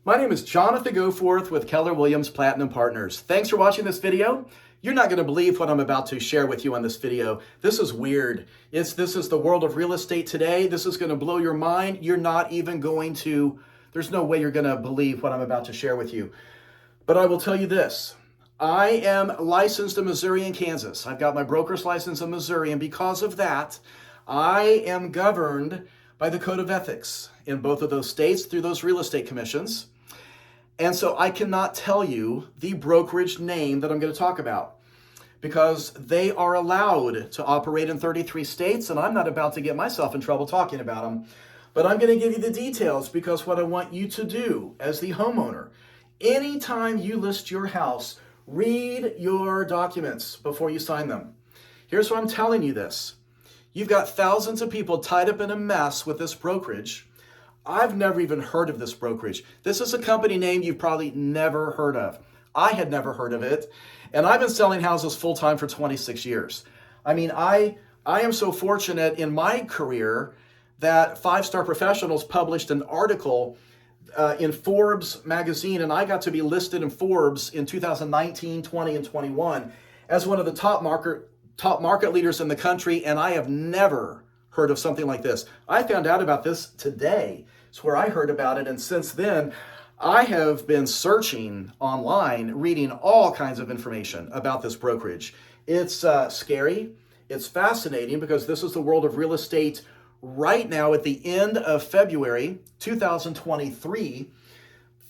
My name is Jonathan Goforth with Keller Williams Platinum Partners. Thanks for watching this video. You're not going to believe what I'm about to share with you on this video. This is weird. This is the world of real estate today. This is going to blow your mind. You're not even going to, there's no way you're going to believe what I'm about to share with you. But I will tell you this. I am licensed in Missouri and Kansas. I've got my broker's license in Missouri, and because of that, I am governed by the Code of Ethics in both of those states through those real estate commissions. And so I cannot tell you the brokerage name that I'm going to talk about because they are allowed to operate in 33 states, and I'm not about to get myself in trouble talking about them. But I'm going to give you the details because what I want you to do as the homeowner, anytime you list your house, read your documents before you sign them. Here's why I'm telling you this. You've got thousands of people tied up in a mess with this brokerage. I've never even heard of this brokerage. This is a company name you've probably never heard of. I had never heard of it, and I've been selling houses full-time for 26 years. I mean, I am so fortunate in my career that Five Star Professionals published an article in Forbes magazine, and I got to be listed in Forbes in 2019, 20, and 21 as one of the top market leaders in the country, and I have never heard of something like this. I found out about this today. It's where I heard about it, and since then, I have been searching online, reading all kinds of information about this brokerage. It's scary. It's fascinating because this is the world of real estate right now at the end of February 2023.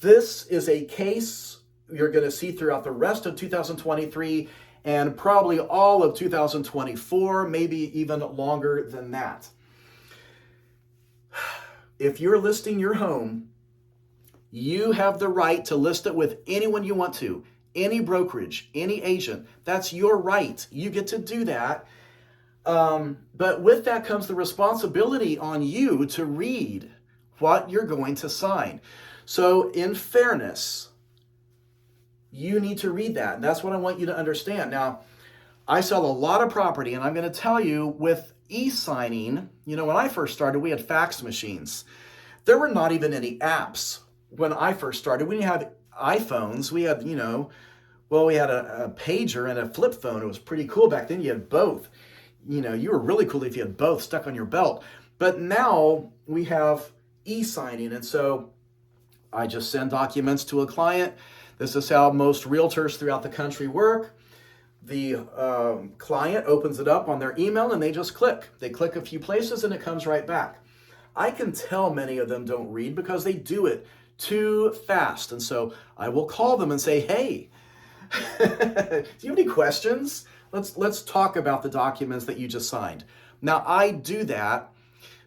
This is a case you're going to see throughout the rest of 2023 and probably all of 2024, maybe even longer than that. If you're listing your home, you have the right to list it with anyone you want to, any brokerage, any agent. That's your right. You get to do that. But with that comes the responsibility on you to read what you're going to sign. So in fairness, you need to read that. And that's what I want you to understand. Now, I sell a lot of property, and I'm going to tell you with e-signing, when I first started, we had fax machines. There were not even any apps when I first started. We didn't have iPhones. We had, we had a pager and a flip phone. It was pretty cool back then. You had both. You were really cool if you had both stuck on your belt. But now we have e-signing, and so I just send documents to a client. This is how most realtors throughout the country work. The client opens it up on their email and they just click. They click a few places and it comes right back. I can tell many of them don't read because they do it too fast. And so I will call them and say, hey, do you have any questions? Let's talk about the documents that you just signed. Now, I do that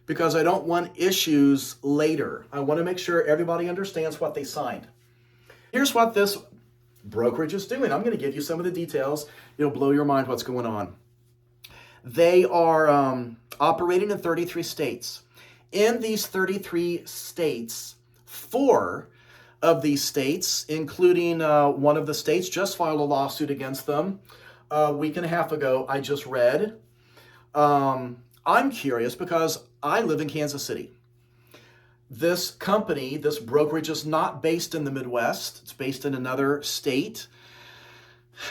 because I don't want issues later. I want to make sure everybody understands what they signed. Here's what this brokerage is doing. I'm going to give you some of the details. It'll blow your mind what's going on. They are operating in 33 states. In these 33 states, 4 of these states, including one of the states, just filed a lawsuit against them a week and a half ago. I just read. I'm curious because I live in Kansas City. This company, this brokerage, is not based in the Midwest. It's based in another state.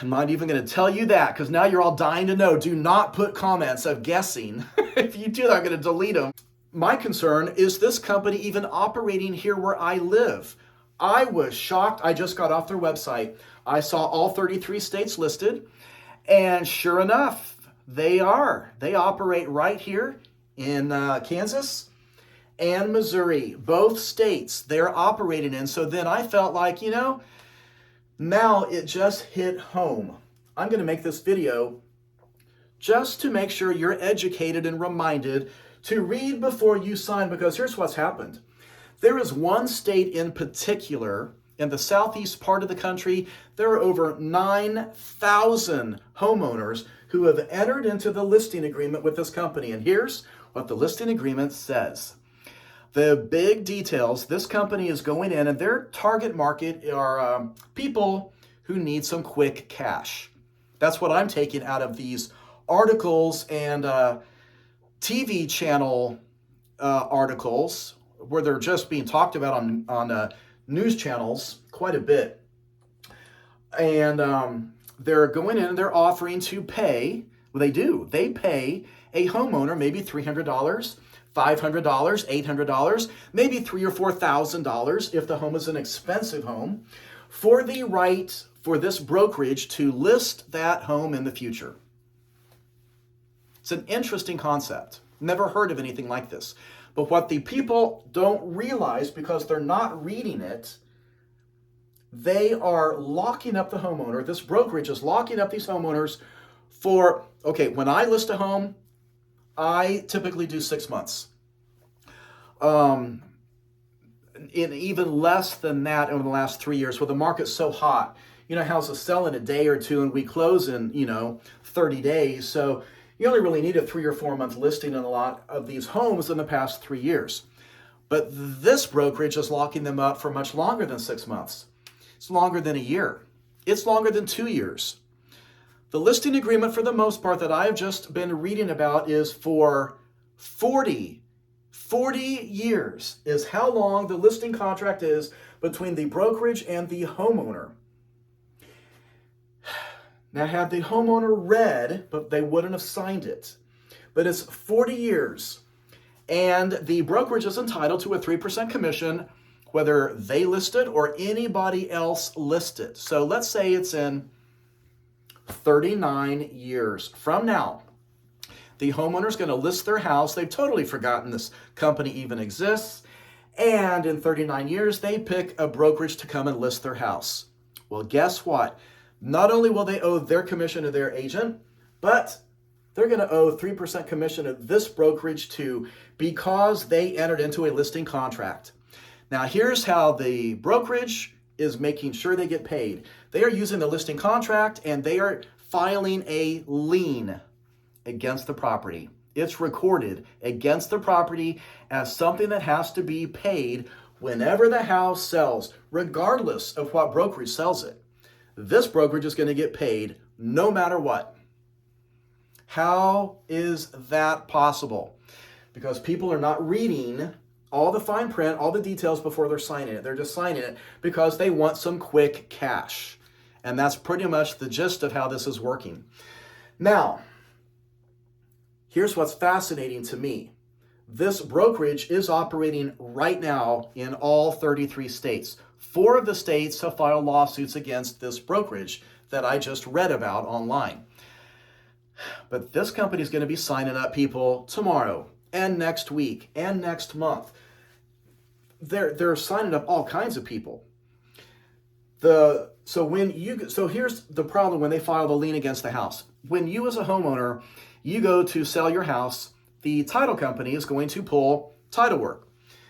I'm not even going to tell you that because now you're all dying to know. Do not put comments of guessing. If you do, I'm going to delete them. My concern is this company even operating here where I live. I was shocked. I just got off their website. I saw all 33 states listed, and sure enough, they are. They operate right here in Kansas and Missouri, both states they're operating in. So then I felt like, now it just hit home. I'm going to make this video just to make sure you're educated and reminded to read before you sign, because here's what's happened. There is one state in particular in the southeast part of the country. There are over 9,000 homeowners who have entered into the listing agreement with this company. And here's what the listing agreement says. The big details, this company is going in and their target market are people who need some quick cash. That's what I'm taking out of these articles and TV channel articles where they're just being talked about on news channels quite a bit. And they're going in and they're offering to pay, well, they pay a homeowner maybe $300, $500, $800, maybe $3,000 or $4,000 if the home is an expensive home, for the right for this brokerage to list that home in the future. It's an interesting concept. Never heard of anything like this. But what the people don't realize, because they're not reading it, they are locking up the homeowner. This brokerage is locking up these homeowners for, okay, when I list a home, I typically do 6 months. In even less than that over the last 3 years, where the market's so hot. You know, houses sell in a day or two and we close in, 30 days. So you only really need a 3 or 4 month listing in a lot of these homes in the past 3 years. But this brokerage is locking them up for much longer than 6 months. It's longer than a year. It's longer than 2 years. The listing agreement, for the most part, that I've just been reading about is for 40 years is how long the listing contract is between the brokerage and the homeowner. Now, had the homeowner read, but they wouldn't have signed it. But it's 40 years. And the brokerage is entitled to a 3% commission, whether they list it or anybody else list it. So let's say it's in 39 years from now. The homeowner's going to list their house. They've totally forgotten this company even exists. And in 39 years, they pick a brokerage to come and list their house. Well, guess what? Not only will they owe their commission to their agent, but they're going to owe 3% commission to this brokerage too, because they entered into a listing contract. Now, here's how the brokerage is making sure they get paid. They are using the listing contract and they are filing a lien against the property. It's recorded against the property as something that has to be paid whenever the house sells, regardless of what brokerage sells it. This brokerage is going to get paid no matter what. How is that possible? Because people are not reading all the fine print, all the details before they're signing it. They're just signing it because they want some quick cash. And that's pretty much the gist of how this is working. Now, here's what's fascinating to me. This brokerage is operating right now in all 33 states. 4 of the states have filed lawsuits against this brokerage that I just read about online. But this company is going to be signing up people tomorrow and next week and next month. They're signing up all kinds of people. So here's the problem when they file the lien against the house. When you as a homeowner, you go to sell your house, the title company is going to pull title work.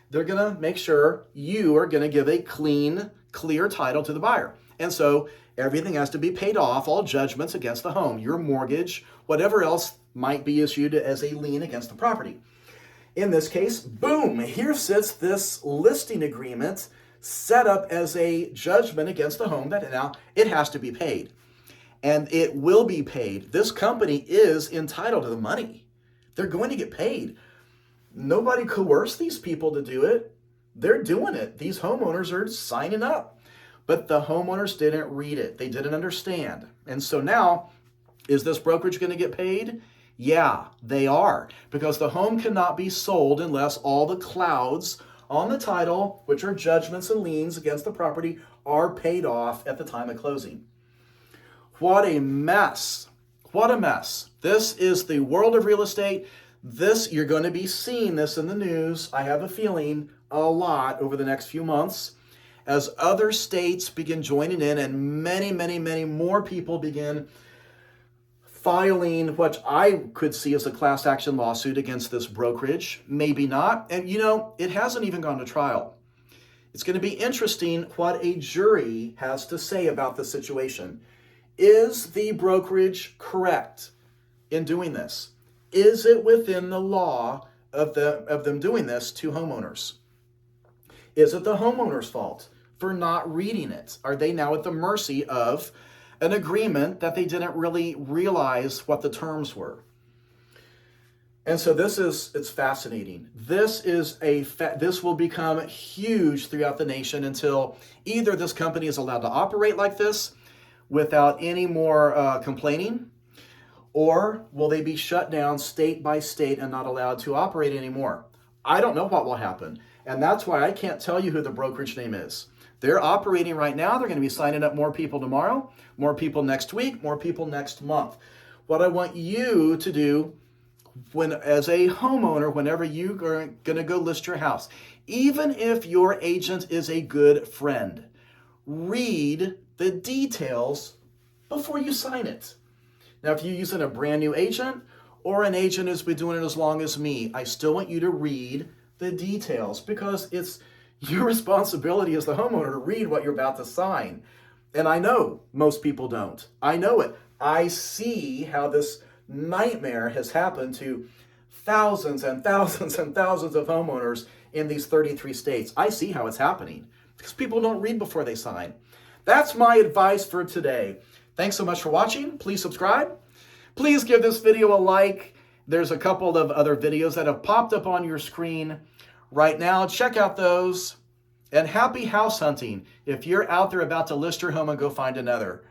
They're going to make sure you are going to give a clean, clear title to the buyer. And so everything has to be paid off, all judgments against the home, your mortgage, whatever else might be issued as a lien against the property. In this case, boom, here sits this listing agreement set up as a judgment against the home that now it has to be paid. And it will be paid. This company is entitled to the money. They're going to get paid. Nobody coerced these people to do it. They're doing it. These homeowners are signing up. But the homeowners didn't read it. They didn't understand. And so now, is this brokerage going to get paid? Yeah, they are. Because the home cannot be sold unless all the clouds on the title, which are judgments and liens against the property, are paid off at the time of closing. What a mess. What a mess. This is the world of real estate. You're going to be seeing this in the news, I have a feeling, a lot over the next few months as other states begin joining in and many, many, many more people begin filing what I could see as a class action lawsuit against this brokerage. Maybe not. And it hasn't even gone to trial. It's going to be interesting what a jury has to say about the situation. Is the brokerage correct in doing this? Is it within the law of them doing this to homeowners? Is it the homeowner's fault for not reading it? Are they now at the mercy of an agreement that they didn't really realize what the terms were? And so it's fascinating. This will become huge throughout the nation until either this company is allowed to operate like this without any more complaining, or will they be shut down state by state and not allowed to operate anymore? I don't know what will happen. And that's why I can't tell you who the brokerage name is. They're operating right now. They're going to be signing up more people tomorrow, more people next week, more people next month. What I want you to do as a homeowner, whenever you are going to go list your house, even if your agent is a good friend, read the details before you sign it. Now, if you're using a brand new agent or an agent who's been doing it as long as me, I still want you to read the details, because it's your responsibility as the homeowner to read what you're about to sign. And I know most people don't. I know it. I see how this nightmare has happened to thousands and thousands and thousands of homeowners in these 33 states. I see how it's happening because people don't read before they sign. That's my advice for today. Thanks so much for watching. Please subscribe. Please give this video a like. There's a couple of other videos that have popped up on your screen right now. Check out those. And happy house hunting if you're out there about to list your home and go find another.